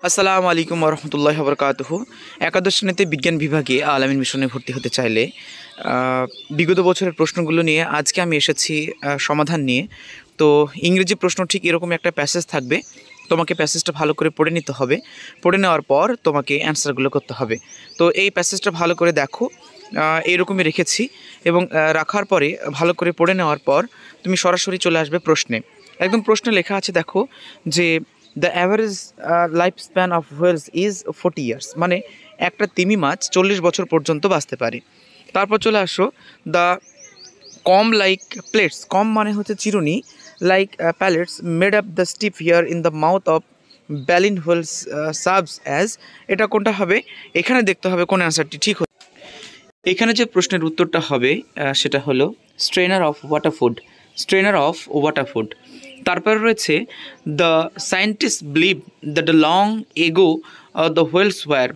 আসসালামু আলাইকুম ওরহমতুল্লাহি ওয়াবারাকাতুহু। একাদশ শ্রেণীতে বিজ্ঞান বিভাগে আল-আমিন মিশনে ভর্তি হতে চাইলে বিগত বছরের প্রশ্নগুলো নিয়ে আজকে আমি এসেছি সমাধান নিয়ে। তো ইংরেজি প্রশ্ন ঠিক এরকম একটা প্যাসেজ থাকবে, তোমাকে প্যাসেজটা ভালো করে পড়ে নিতে হবে। পড়ে নেওয়ার পর তোমাকে অ্যান্সারগুলো করতে হবে। তো এই প্যাসেজটা ভালো করে দেখো, এইরকমই রেখেছি এবং রাখার পরে ভালো করে পড়ে নেওয়ার পর তুমি সরাসরি চলে আসবে প্রশ্নে। একদম প্রশ্নে লেখা আছে, দেখো যে the average life span of whales is 40 years, মানে একটা তিমি মাছ 40 বছর পর্যন্ত বাঁচতে পারে। তারপর চলে আসো the comb like plates, comb মানে হচ্ছে চিরুনি, like plates made up the steep here in the mouth of baleen whales serves as, এটা কোনটা হবে? এখানে দেখতে হবে কোন অ্যান্সারটি ঠিক হবে। এখানে যে প্রশ্নের উত্তরটা হবে সেটা হলো strainer of water food, strainer of water food. তারপর রয়েছে the scientist believe that the long ago the whales were,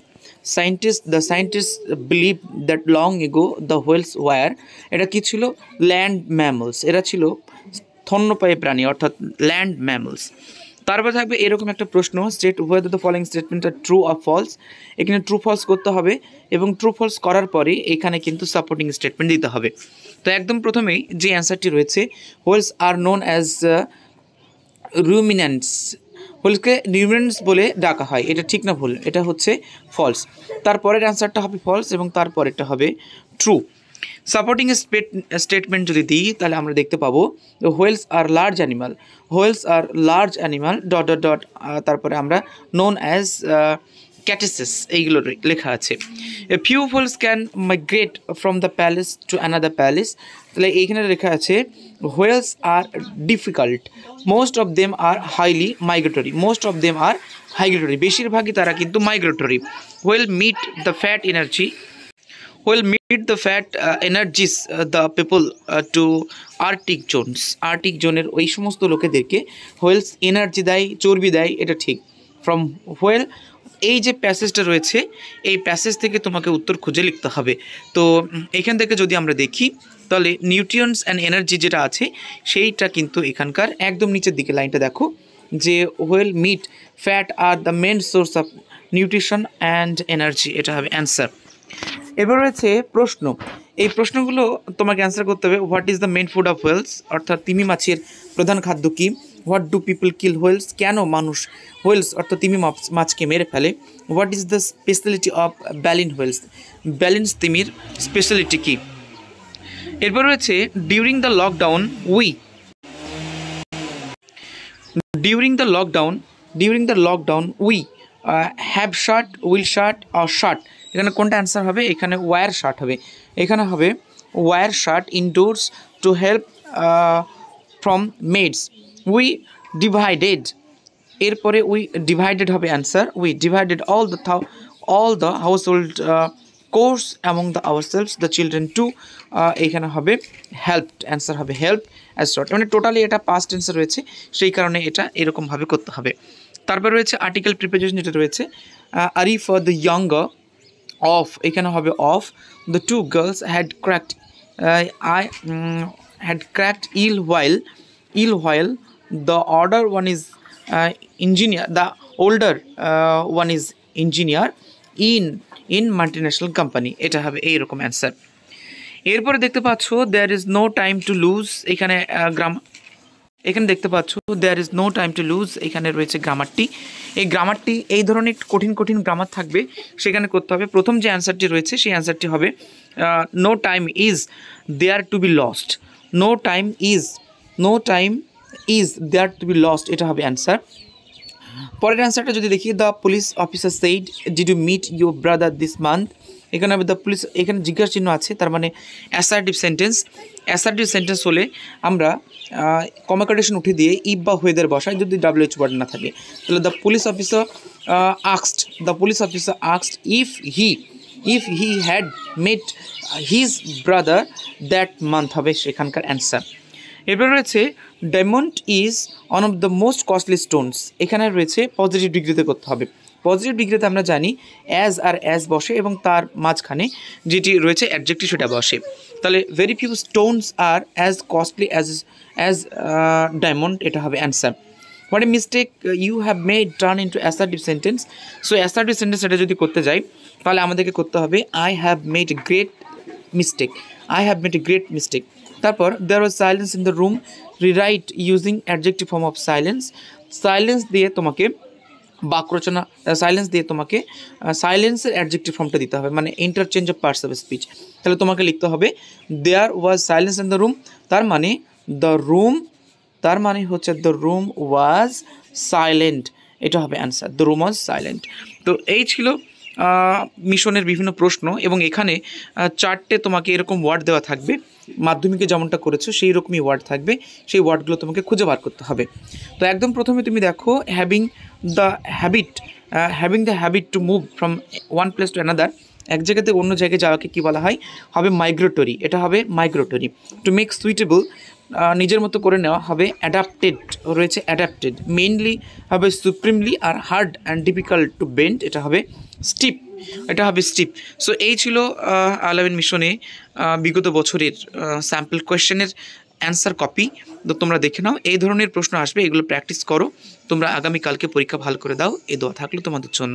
the scientist believe that long ago the whales were, এটা কি ছিল? ল্যান্ড ম্যামলস, এরা ছিল স্তন্যপায়ী প্রাণী অর্থাৎ ল্যান্ড ম্যামলস। তারপর থাকবে এরকম একটা প্রশ্ন, state whether the following statement are true or false. এখানে ট্রু ফলস করতে হবে এবং ট্রু ফলস করার পরে এখানে কিন্তু সাপোর্টিং স্টেটমেন্ট দিতে হবে। তো একদম প্রথমেই যে অ্যান্সারটি রয়েছে, হোয়েলস আর নোন অ্যাজ রুমিন্যান্টস, হোয়েলসকে রিউমিনেন্টস বলে ডাকা হয়, এটা ঠিক না ভুল? এটা হচ্ছে ফলস। তারপরের অ্যান্সারটা হবে ফলস এবং তারপরেরটা হবে ট্রু। সাপোর্টিং স্টেটমেন্ট যদি দিই তাহলে আমরা দেখতে পাবো whales are large animal, whales are large animal dot dot dot, তারপরে আমরা নোন অ্যাজ ক্যাটিসিস, এইগুলো লেখা আছে। Few whales can migrate from the place to another place, তাহলে এইখানে লেখা আছে whales are difficult, most of them are highly migratory, most of them are migratory, বেশিরভাগই তারা কিন্তু migratory. Whale meet the fat energy, will meet the fat energies the people to Arctic Jones, Arctic জোনের ওই সমস্ত লোকেদেরকে whales energy দেয়, চর্বি দেয়, এটা ঠিক। ফ্রম হোয়েল, এই যে প্যাসেজটা রয়েছে এই প্যাসেজ থেকে তোমাকে উত্তর খুঁজে লিখতে হবে। তো এখান থেকে যদি আমরা দেখি তাহলে নিউট্রিয়েন্টস অ্যান্ড এনার্জি যেটা আছে সেইটা কিন্তু এখানকার একদম নিচের দিকে লাইনটা দেখো যে whale meat fat are the main source of nutrition and energy, এটা হবে অ্যান্সার। এবার রয়েছে প্রশ্ন, এই প্রশ্নগুলো তোমাকে অ্যান্সার করতে হবে। What is the main food of whales, অর্থাৎ তিমি মাছের প্রধান খাদ্য কী? What do people kill whales, কেন মানুষ হোয়েলস অর্থাৎ তিমি মাছকে মেরে ফেলে? What is the speciality of baleen whales, baleens তিমির স্পেশালিটি কী? এরপর রয়েছে during the lockdown we have shut, will shut আর শার্ট, এখানে কোনটা অ্যান্সার হবে? এখানে ওয়্যার শার্ট হবে, এখানে হবে wear shirt indoors to help from maids. We divided, এরপরে উই ডিভাইডেড হবে answer, we divided all the household course among the ourselves the children too, এখানে হবে হেল্পড, অ্যান্সার হবে হেল্প অ্যাজ শর্ট, মানে totally এটা পাস্ট টেন্সে রয়েছে সেই কারণে এটা এরকমভাবে করতে হবে। তারপর রয়েছে আর্টিকেল প্রিপোজিশন যেটা রয়েছে আরি ফর দ্য ইয়াঙ্গার অফ, এখানে হবে of. The two girls had cracked ill while the older one is engineer in multinational company, এটা হবে এইরকম অ্যান্সার। এরপরে দেখতে পাচ্ছ there is no time to lose, এখানে এখানে দেখতে পাচ্ছ there is no time to lose, এখানে রয়েছে গ্রামারটি। এই গ্রামারটি এই ধরনের কঠিন গ্রামার থাকবে, সেখানে করতে হবে। প্রথম যে অ্যান্সারটি রয়েছে সেই অ্যান্সারটি হবে no time is there to be lost, no time is there to be lost, এটা হবে অ্যান্সার। পরের অ্যান্সারটা যদি দেখি, the police officer said did you meet your brother this month, এখানে হবে দ্য পুলিশ, এখানে জিজ্ঞাসা চিহ্ন আছে, তার মানে অ্যাসার্টিভ সেন্টেন্স হলে আমরা কমাকাটেশন উঠে দিয়ে ইফ বা হোয়েদার বসায়, যদি WH ওয়ার্ড না থাকে। তাহলে the police officer asked if he had mate his brother that month, হবে সেখানকার অ্যান্সার। এরপর রয়েছে diamond is one of the most costly Stones, এখানে রয়েছে পজিটিভ ডিগ্রিতে করতে হবে। পজিটিভ ডিগ্রিতে আমরা জানি অ্যাজ বসে এবং তার মাঝখানে যেটি রয়েছে অ্যাডজেক্টিভ সেটা বসে। তাহলে very few stones are as costly as diamond, এটা হবে answer. What a mistake you have made turn into assertive sentence. So assertive sentence এটা যদি করতে যাই তাহলে আমাদেরকে করতে হবে I have made a great mistake, I have made a great mistake. তারপর there was silence in the room, rewrite using adjective form of silence. Silence দিয়ে তোমাকে বাক্য রচনা, সাইলেন্স দিয়ে তোমাকে সাইলেন্সের অ্যাডজেক্টিভ ফর্মটা দিতে হবে, মানে interchange of parts of speech. তাহলে তোমাকে লিখতে হবে দেয়ার was silence in the room, তার মানে দ্য রুম, তার মানে হচ্ছে দ্য রুম ওয়াজ সাইলেন্ট, এটা হবে answer, the room was silent. তো এই ছিল মিশনের বিভিন্ন প্রশ্ন, এবং এখানে 4টে তোমাকে এরকম ওয়ার্ড দেওয়া থাকবে, মাধ্যমিকে যেমনটা করেছো সেই রকমই ওয়ার্ড থাকবে, সেই ওয়ার্ডগুলো তোমাকে খুঁজে বার করতে হবে। তো একদম প্রথমে তুমি দেখো having the habit to move from one place to another, এক জায়গা থেকে অন্য জায়গায় যাওয়াকে কী বলা হয়, হবে মাইগ্রেটরি, এটা হবে মাইগ্রেটরি। টু মেক সুইটেবল, নিজের মতো করে নেওয়া, হবে অ্যাডাপ্টেড, রয়েছে অ্যাডাপ্টেড। মেইনলি হবে supremely, are hard and difficult to bend, এটা হবে স্টিপ, এটা হবে স্টিপ। সো এই ছিল আল-আমিন মিশনে বিগত বছরের স্যাম্পল কোয়েশ্চেনের অ্যান্সার কপি। তো তোমরা দেখে নাও, এই ধরনের প্রশ্ন আসবে, এগুলো প্র্যাকটিস করো, তোমরা আগামীকালকে পরীক্ষা ভালো করে দাও, এই দোয়া থাকলো তোমাদের জন্য।